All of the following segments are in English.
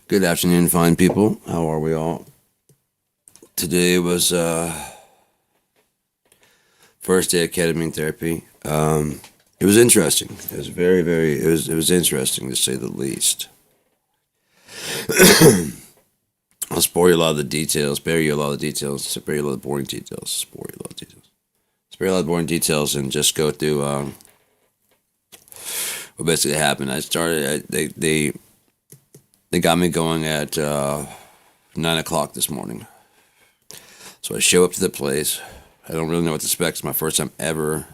Good afternoon, fine people. How are we all? Today was first day of ketamine therapy. It was interesting. It was it was interesting to say the least. I'll spare you a lot of the details. Spare you a lot of the details. Spare you a lot of the boring details. Spare you a lot of details. Spare you a lot of boring details, and just go through what basically happened. They got me going at 9 o'clock this morning. So I show up to the place. I don't really know what to expect. It's my first time ever,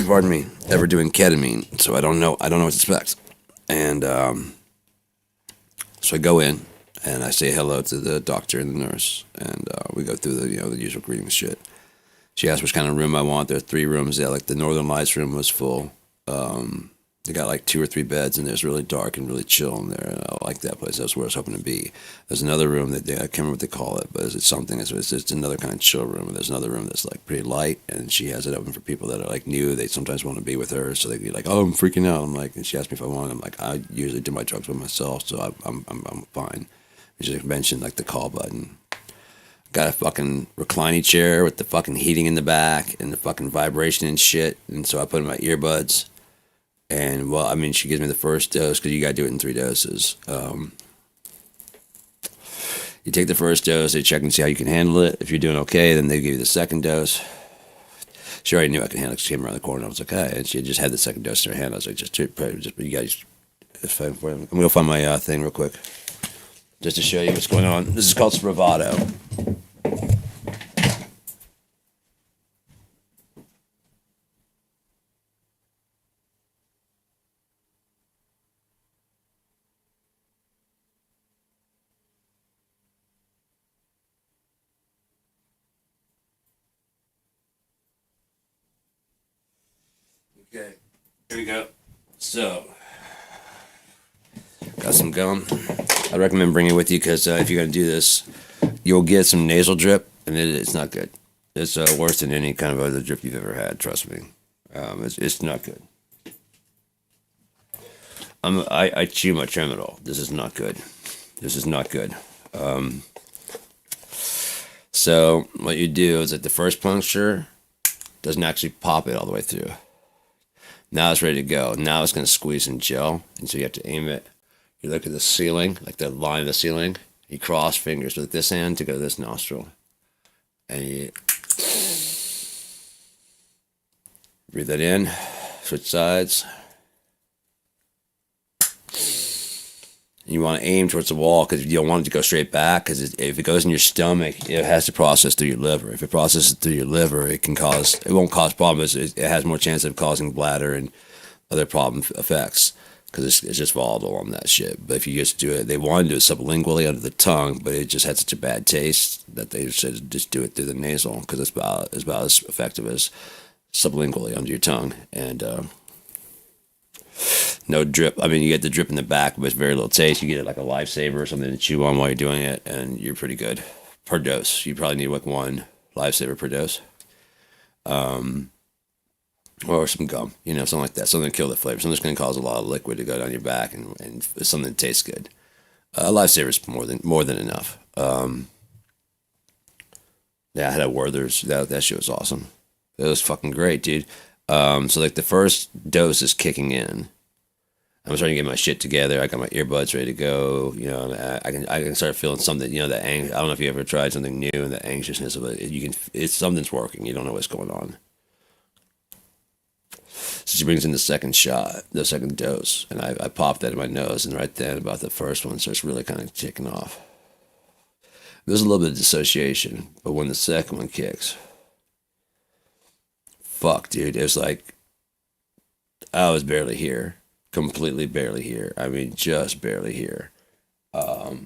pardon me, ever doing ketamine. So I don't know what to expect. And so I go in and I say hello to the doctor and the nurse, and we go through the usual greeting shit. She asked which kind of room I want. There are 3 rooms. Yeah, like the Northern Lights room was full. They got like 2 or 3 beds, and it's really dark and really chill in there. And I like that place. That's where I was hoping to be. There's another room I can't remember what they call it, but it's something. It's another kind of chill room. And there's another room that's like pretty light, and she has it open for people that are like new. They sometimes want to be with her, so they be like, "Oh, I'm freaking out." I'm like, and she asked me if I want. I'm like, I usually do my drugs by myself, so I'm fine. And she mentioned like the call button. Got a fucking reclining chair with the fucking heating in the back and the fucking vibration and shit. And so I put in my earbuds. And, well, I mean, she gives me the first dose because you got to do it in 3 doses. You take the first dose, they check and see how you can handle it. If you're doing okay, then they give you the second dose. She already knew I could handle it. She came around the corner. I was like, hey. And she had just had the second dose in her hand. I was like, just you guys, it's fine for you. I'm going to find my thing real quick just to show you what's going on. This is called Spravato. Okay, here we go. So, got some gum. I recommend bringing it with you because if you're going to do this, you'll get some nasal drip, and it's not good. It's worse than any kind of other drip you've ever had, trust me. It's not good. I chew my tramadol. This is not good. This is not good. So, what you do is that the first puncture doesn't actually pop it all the way through. Now it's ready to go. Now it's going to squeeze in gel. And so you have to aim it. You look at the ceiling, like the line of the ceiling. You cross fingers with this hand to go to this nostril. And you breathe that in. Switch sides. You want to aim towards the wall because you don't want it to go straight back, because if it goes in your stomach, it has to process through your liver. If it processes through your liver, it won't cause problems. It has more chance of causing bladder and other problem effects because it's just volatile on that shit. But if you just do it, they want to do it sublingually under the tongue, but it just had such a bad taste that they said just do it through the nasal because it's about as effective as sublingually under your tongue. And no drip. I mean, you get the drip in the back, but it's very little taste. You get it like a lifesaver or something to chew on while you're doing it, and you're pretty good per dose. You probably need like 1 lifesaver per dose, or some gum, something like that. Something to kill the flavor. Something that's going to cause a lot of liquid to go down your back, and something that tastes good. A lifesaver is more than enough. Yeah, I had a Werther's. That shit was awesome. It was fucking great, dude. So like the first dose is kicking in. I'm starting to get my shit together. I got my earbuds ready to go. I can start feeling something. That I don't know if you ever tried something new, and the anxiousness of it. It's something's working. You don't know what's going on. So she brings in the second shot, the second dose, and I popped that in my nose, and right then about the first one starts really kind of kicking off. There's a little bit of dissociation, but when the second one kicks, fuck, dude, it was like I was barely here. Completely barely here. I mean, just barely here. To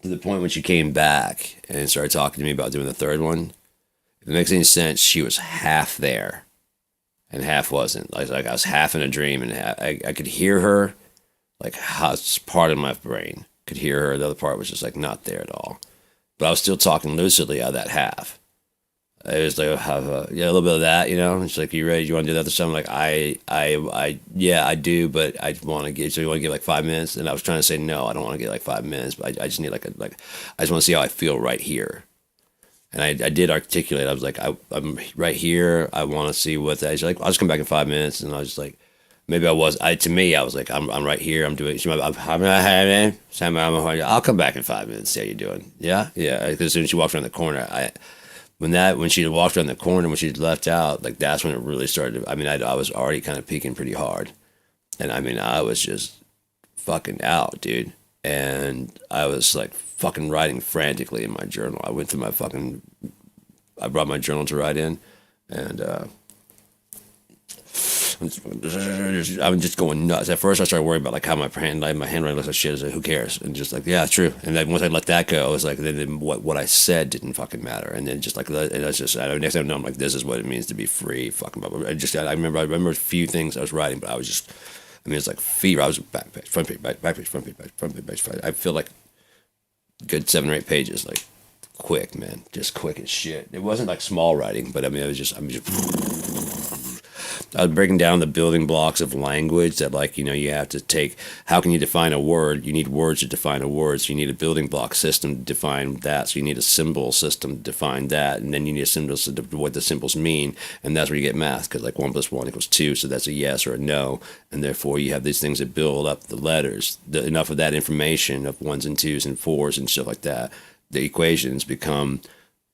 the point when she came back and started talking to me about doing the third one, if it makes any sense, she was half there and half wasn't. Like I was half in a dream, and I could hear her, like how part of my brain could hear her. The other part was just like not there at all. But I was still talking lucidly out of that half. It was like have yeah, a little bit of that, you know. It's like, you ready? You want to do that this time? I'm like, yeah, I do, but I want to get. So you want to get like 5 minutes? And I was trying to say no, I don't want to get like 5 minutes, but I just need like I just want to see how I feel right here. And I did articulate. I was like, I'm right here. I want to see what that. She's like, I'll just come back in 5 minutes. And I was just like, maybe I was. To me, I was like, I'm right here. I'm doing. I'll come back in 5 minutes. See how you're doing. Yeah, yeah. Because as soon as she walked around the corner, when she walked around the corner, when she left out, like that's when it really started. I mean, I was already kind of peaking pretty hard, and I mean, I was just fucking out, dude. And I was like fucking writing frantically in my journal. I went through I brought my journal to write in, and I'm just going nuts. At first, I started worrying about like how my handwriting looks like shit. I was like, who cares? And just like, yeah, true. And then once I let that go, I was like, then what I said didn't fucking matter. And then just like, and that's just, next thing I know, I'm like, this is what it means to be free. Fucking blah, blah, blah. I remember a few things I was writing, but I was just, I mean, it's like fever. I was back page, front page, back page, front page, front page. I feel like good 7 or 8 pages, like quick, man, just quick as shit. It wasn't like small writing, but I mean, I was breaking down the building blocks of language that, like, you know, you have to take. How can you define a word? You need words to define a word. So you need a building block system to define that. So you need a symbol system to define that. And then you need a symbol to what the symbols mean. And that's where you get math, because like 1 + 1 = 2. So that's a yes or a no. And therefore you have these things that build up the letters. Enough of that information of 1s and 2s and 4s and stuff like that. The equations become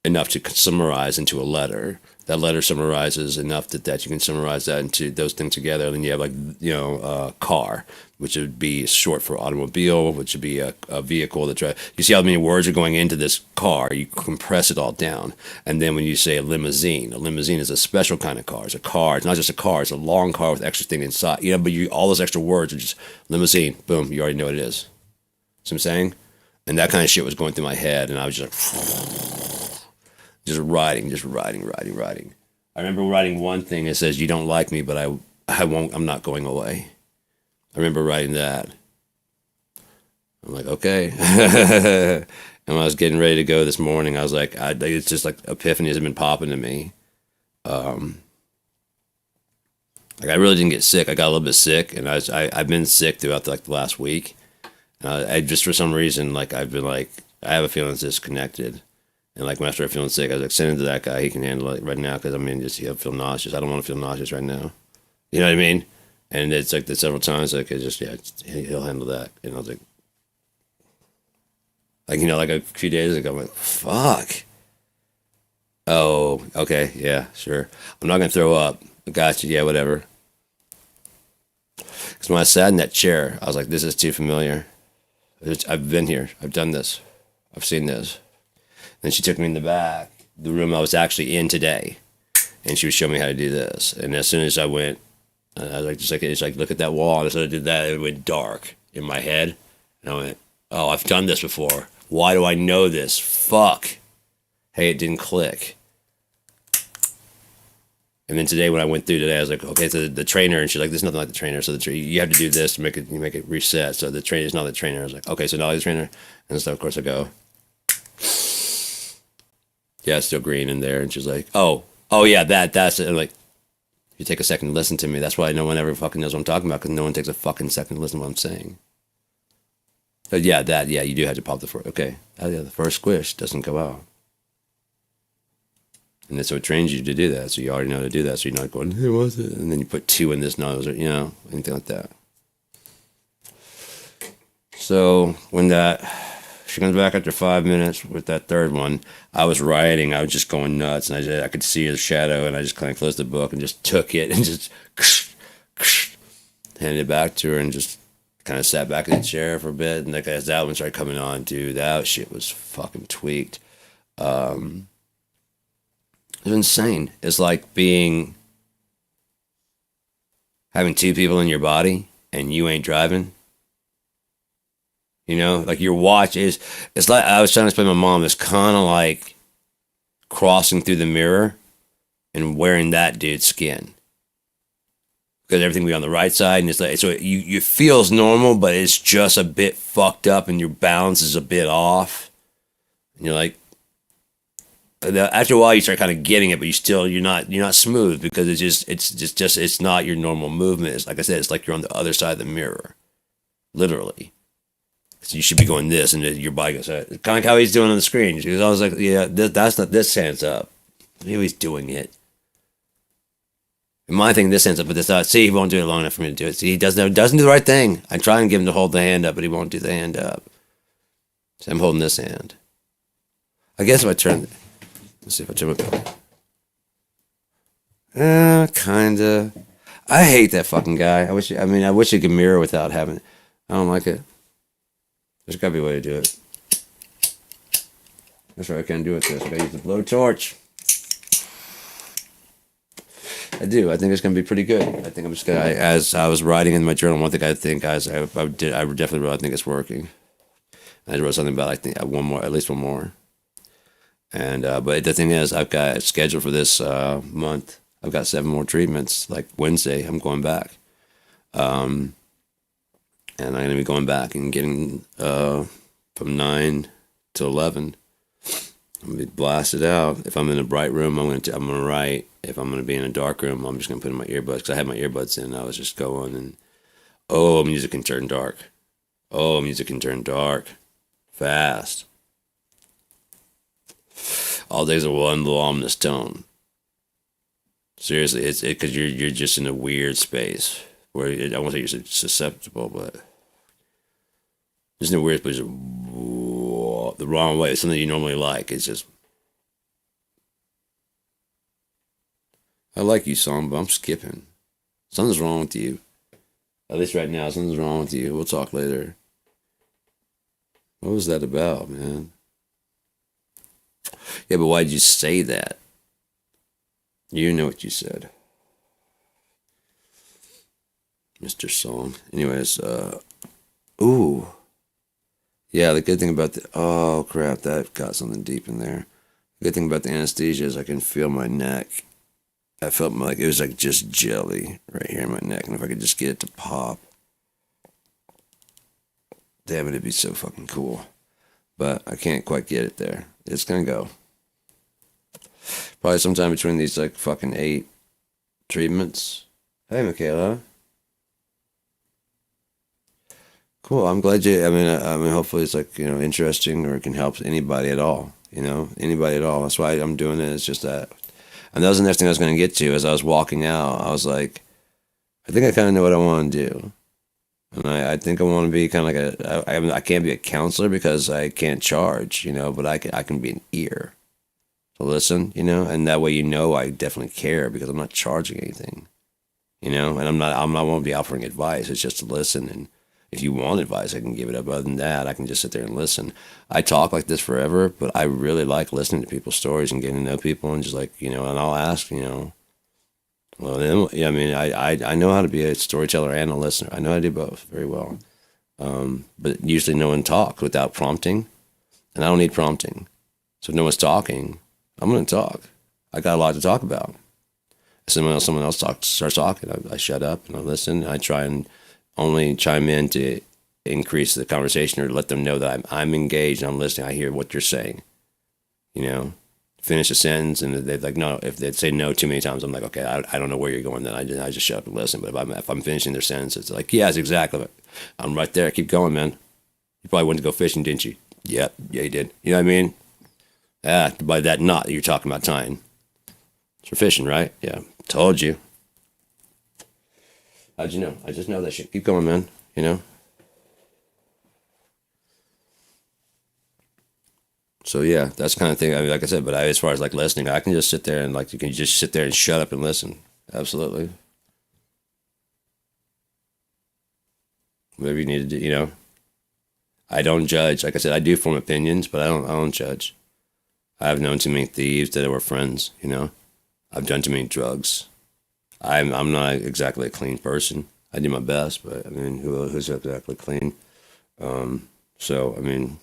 enough to summarize into a letter. That letter summarizes enough that you can summarize that into those things together. And then you have, like, you know, car, which would be short for automobile, which would be a vehicle that drives. You see how many words are going into this car? You compress it all down. And then when you say a limousine is a special kind of car. It's a car. It's not just a car. It's a long car with extra thing inside. You know, but all those extra words are just limousine. Boom. You already know what it is. See what I'm saying? And that kind of shit was going through my head, and I was just like, just writing. I remember writing one thing that says, "You don't like me, but I won't. I'm not going away." I remember writing that. I'm like, okay. And when I was getting ready to go this morning, I was like, it's just like epiphanies have been popping to me. Like, I really didn't get sick. I got a little bit sick, and I've been sick throughout the last week. I just, for some reason, like, I've been like, I have a feeling it's disconnected. And like, when I started feeling sick, I was like, send it to that guy. He can handle it right now. Because I mean, just, he'll feel nauseous. I don't want to feel nauseous right now. You know what I mean? And it's like the several times, like, it's just, yeah, he'll handle that. And I was like, you know, like a few days ago, I'm like, fuck. Oh, okay, yeah, sure. I'm not gonna throw up. Gotcha, yeah, whatever. Because when I sat in that chair, I was like, this is too familiar. I've been here. I've done this. I've seen this. Then she took me in the room I was actually in today, and she was showing me how to do this. And as soon as I went, I was like, it's like, look at that wall. And as I did that, it went dark in my head. And I went, oh, I've done this before. Why do I know this? Fuck. Hey, it didn't click. And then today, when I went through today, I was like, okay, so the trainer, and she's like, there's nothing like the trainer. So you have to do this to make it reset. So the trainer is not the trainer. I was like, okay, so not like the trainer. And so of course I go, yeah, it's still green in there. And she's like, oh yeah, that's it. And I'm like, if you take a second to listen to me, that's why no one ever fucking knows what I'm talking about, because no one takes a fucking second to listen to what I'm saying. But yeah, you do have to pop the first. Okay, the first squish doesn't go out. And so it trains you to do that, so you already know how to do that, so you're not going, who was it? And then you put 2 in this nose, or, you know, anything like that. So when she comes back after 5 minutes with that third one, I was writing, I was just going nuts, and I could see his shadow, and I just kind of closed the book and just took it and just handed it back to her and just kind of sat back in the chair for a bit. And like, as that one started coming on, dude, that shit was fucking tweaked. It's insane. It's like having 2 people in your body and you ain't driving. You know, like your watch it's like, I was trying to explain to my mom, it's kind of like crossing through the mirror and wearing that dude's skin. Because everything will be on the right side, and it's like, so you feels normal, but it's just a bit fucked up and your balance is a bit off. And you're like, after a while you start kind of getting it, but you're not smooth because it's not your normal movement. It's like I said, it's like you're on the other side of the mirror, literally. So you should be going this, and your body goes kind of like how he's doing on the screen. Because I was like, yeah, that's not this hands up. Maybe he's doing it. My thing, this hands up, but this not. See, he won't do it long enough for me to do it. See, he doesn't do the right thing. I try and get him to hold the hand up, but he won't do the hand up. So I'm holding this hand. I guess if I turn, let's see if I turn my kinda. I hate that fucking guy. I wish you could mirror without having it. I don't like it. There's gotta be a way to do it. That's right, I can't do it this. I gotta use the blowtorch. I do. I think it's gonna be pretty good. I think I'm just gonna. As I was writing in my journal, one thing I think, guys, I definitely really think it's working. I wrote something about, I think, at least one more. And but the thing is, I've got scheduled for this month. I've got 7 more treatments. Like Wednesday, I'm going back, and I'm gonna be going back and getting from 9 to 11. I'm gonna be blasted out. If I'm in a bright room, I'm gonna write. If I'm gonna be in a dark room, I'm just gonna put in my earbuds because I had my earbuds in. I was just going and music can turn dark. Oh, music can turn dark, fast. All days are one little ominous tone. Seriously, it's because you're just in a weird space where I won't say you're susceptible, but just in a weird place, the wrong way. It's something you normally like. It's just, I like you, song, but I'm skipping. Something's wrong with you. At least right now, something's wrong with you. We'll talk later. What was that about, man? Yeah, but why'd you say that? You know what you said. Mr. Song. Anyways, ooh. Yeah, the good thing about oh crap, that got something deep in there. The good thing about the anesthesia is I can feel my neck. I felt like it was like just jelly right here in my neck, and if I could just get it to pop, damn it, it'd be so fucking cool. But I can't quite get it there. It's gonna go. Probably sometime between these like fucking 8 treatments. Hey, Michaela. Cool. I'm glad you. I mean, hopefully it's like interesting or it can help anybody at all. Anybody at all. That's why I'm doing it. It's just that. And that was the next thing I was going to get to. As I was walking out, I was like, I think I kind of know what I want to do. And I think I want to be kind of like I can't be a counselor because I can't charge, but I can be an ear to listen, and that way I definitely care because I'm not charging anything, and I won't be offering advice. It's just to listen, and if you want advice, I can give it up. Other than that, I can just sit there and listen. I talk like this forever, but I really like listening to people's stories and getting to know people and just like, and I'll ask, well, then, yeah, I mean, I know how to be a storyteller and a listener. I know how to do both very well. But usually no one talks without prompting, and I don't need prompting. So if no one's talking, I'm going to talk. I got a lot to talk about. If someone else starts talking, I shut up and I listen. And I try and only chime in to increase the conversation or let them know that I'm engaged and I'm listening. I hear what you're saying. Finish a sentence and they're like, no. If they say no too many times, I'm like, okay, I don't know where you're going. Then I just shut up and listen. But if I'm finishing their sentence, it's like, yes, exactly. I'm right there. Keep going, man. You probably went to go fishing, didn't you? Yep. Yeah, you did. You know what I mean? Yeah. By that knot, you're talking about tying. It's for fishing, right? Yeah. Told you. How'd you know? I just know that shit. Keep going, man. So yeah, that's the kind of thing. I mean, like I said, but as far as like listening, I can just sit there and like you can just sit there and shut up and listen. Absolutely. Whatever you need to do, I don't judge. Like I said, I do form opinions, but I don't judge. I've known too many thieves that were friends. I've done too many drugs. I'm not exactly a clean person. I do my best, but I mean, who's exactly clean? So I mean.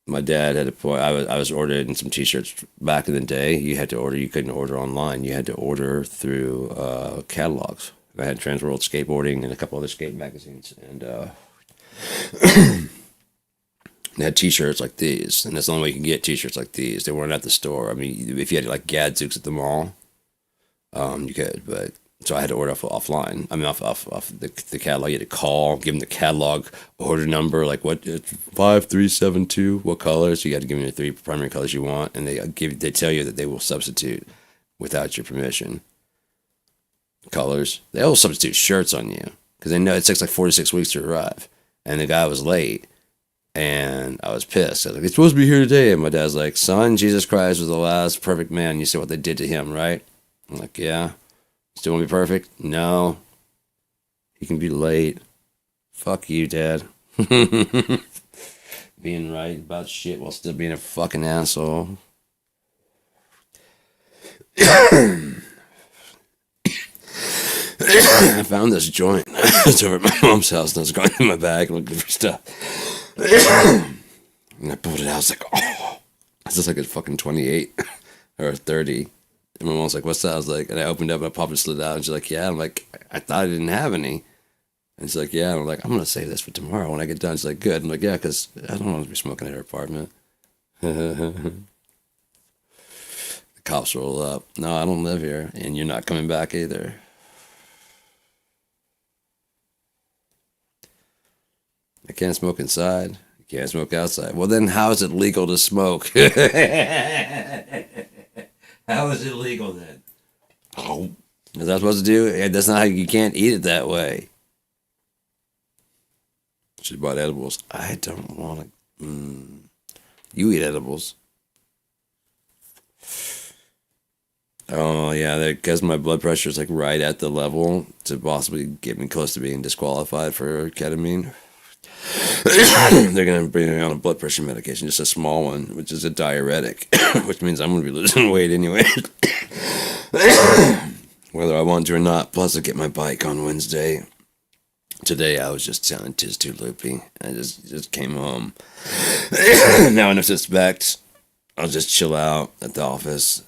My dad had a point. I was ordering some T-shirts back in the day. You had to order. You couldn't order online. You had to order through catalogs. I had Transworld Skateboarding and a couple other skate magazines. And They had T-shirts like these, and that's the only way you can get T-shirts like these. They weren't at the store. I mean, if you had like Gadzooks at the mall, you could, but so I had to order offline. I mean, off the catalog. You had to call, give them the catalog order number, like what 5372, what colors. You got to give them the 3 primary colors you want, and they tell you that they will substitute without your permission. Colors. They will substitute shirts on you because they know it takes like 4 to 6 weeks to arrive, and the guy was late. And I was pissed. I was like, it's supposed to be here today. And my dad's like, son, Jesus Christ was the last perfect man. You see what they did to him, right? I'm like, yeah. Still want to be perfect? No. He can be late. Fuck you, Dad. Being right about shit while still being a fucking asshole. I found this joint. It's over at my mom's house, and I was going in my bag looking for stuff. And I pulled it out. I was like, oh, this is like a fucking 28 or 30. And my mom was like, what's that? I was like, and I opened up and I popped it, slid out. And she's like, yeah. I'm like, I thought I didn't have any. And she's like, yeah. And I'm like, I'm going to save this for tomorrow when I get done. She's like, good. I'm like, yeah, because I don't want to be smoking at her apartment. The cops roll up. No, I don't live here. And you're not coming back either. I can't smoke inside. You can't smoke outside. Well, then how is it legal to smoke? How is it legal then? Oh, is that supposed to do? That's not how you can't eat it that way. She bought edibles. I don't want to. You eat edibles. Oh, yeah, because my blood pressure is like right at the level to possibly get me close to being disqualified for ketamine. They're going to bring me on a blood pressure medication, just a small one, which is a diuretic, which means I'm going to be losing weight anyway. Whether I want to or not. Plus, I get my bike on Wednesday. Today, I was just sounding too loopy. I just came home. Now, enough to expect. I'll just chill out at the office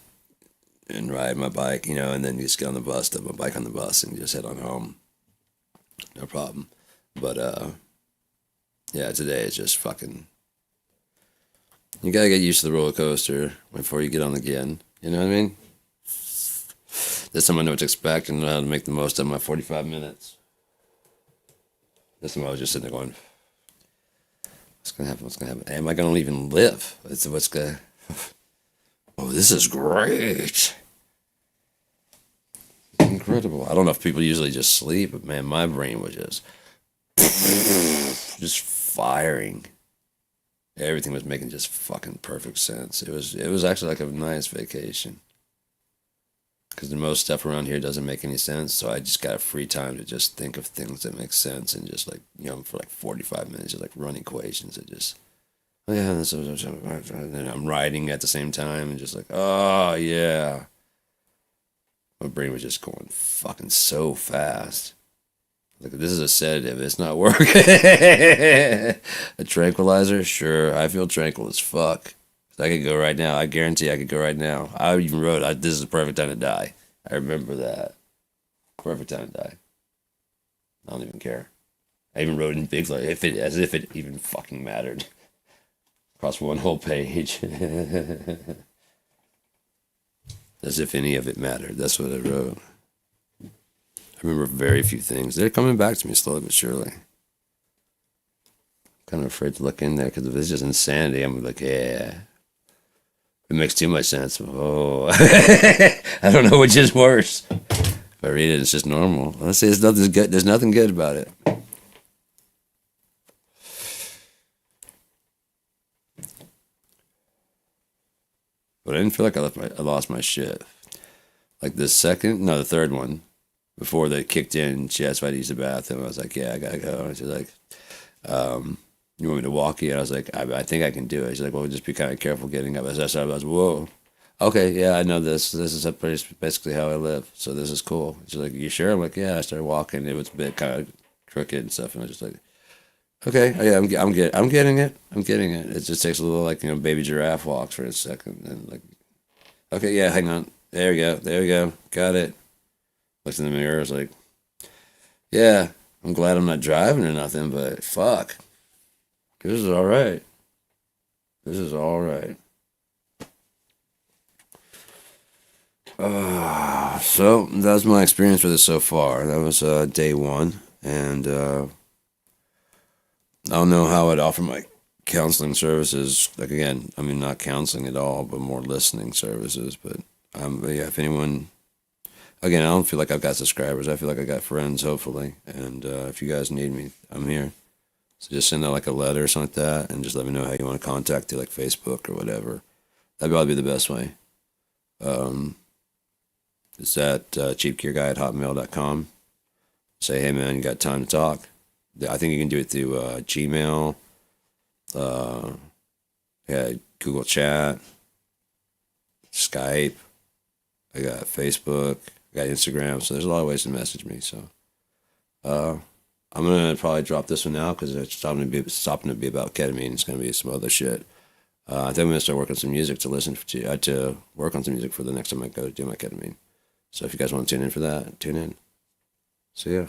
and ride my bike, and then just get on the bus, put my bike on the bus, and just head on home. No problem. But, yeah, today is just fucking... You gotta get used to the roller coaster before you get on again. You know what I mean? This time I know what to expect and know how to make the most of my 45 minutes. This time I was just sitting there going, what's gonna happen? What's gonna happen? Am I gonna even live? What's gonna... Oh, this is great. Incredible. I don't know if people usually just sleep, but man, my brain was just firing. Everything was making just fucking perfect sense. It was actually like a nice vacation. Because the most stuff around here doesn't make any sense, so I just got free time to just think of things that make sense and just like, for like 45 minutes, just like run equations and just, oh yeah, and then I'm writing at the same time and just like, oh yeah. My brain was just going fucking so fast. Like, this is a sedative. It's not working. A tranquilizer? Sure. I feel tranquil as fuck. I could go right now. I guarantee I could go right now. I even wrote, this is the perfect time to die. I remember that. Perfect time to die. I don't even care. I even wrote in big, like, as if it even fucking mattered. Across one whole page. As if any of it mattered. That's what I wrote. I remember very few things. They're coming back to me slowly but surely. I'm kind of afraid to look in there because if it's just insanity, I'm like, yeah. It makes too much sense. Oh, I don't know which is worse. If I read it, it's just normal. Let's say it's nothing good. There's nothing good about it. But I didn't feel like I lost my shit. Like the third one. Before they kicked in, she asked if I'd use the bathroom. I was like, yeah, I gotta go. And she's like, you want me to walk you? And I was like, I think I can do it. She's like, well, just be kind of careful getting up. I was, whoa. Okay, yeah, I know this. This is basically how I live. So this is cool. She's like, you sure? I'm like, yeah. I started walking. It was a bit kind of crooked and stuff. And I was just like, okay, oh, yeah, I'm getting it. I'm getting it. It just takes a little, like, baby giraffe walks for a second. And like, okay, yeah, hang on. There we go. Got it. Looked in the mirror, I was like, yeah, I'm glad I'm not driving or nothing, but fuck. This is all right. This is all right. So that was my experience with it so far. That was day one, and I don't know how I'd offer my counseling services. Like again, I mean not counseling at all, but more listening services. But yeah, if anyone, again, I don't feel like I've got subscribers. I feel like I got friends, hopefully. And if you guys need me, I'm here. So just send out like a letter or something like that, and just let me know how you want to contact me, like Facebook or whatever. That'd probably be the best way. Um, it's at cheapgearguy@hotmail.com. Say, hey man, you got time to talk? I think you can do it through Gmail, uh, yeah, Google Chat, Skype. I got Facebook, I got Instagram. So there's a lot of ways to message me. So uh, I'm gonna probably drop this one now because it's stopping to be about ketamine. It's gonna be some other shit. I think I'm gonna start working some music to listen to work on some music for the next time I go to do my ketamine. So if you guys want to tune in for that, tune in. So yeah.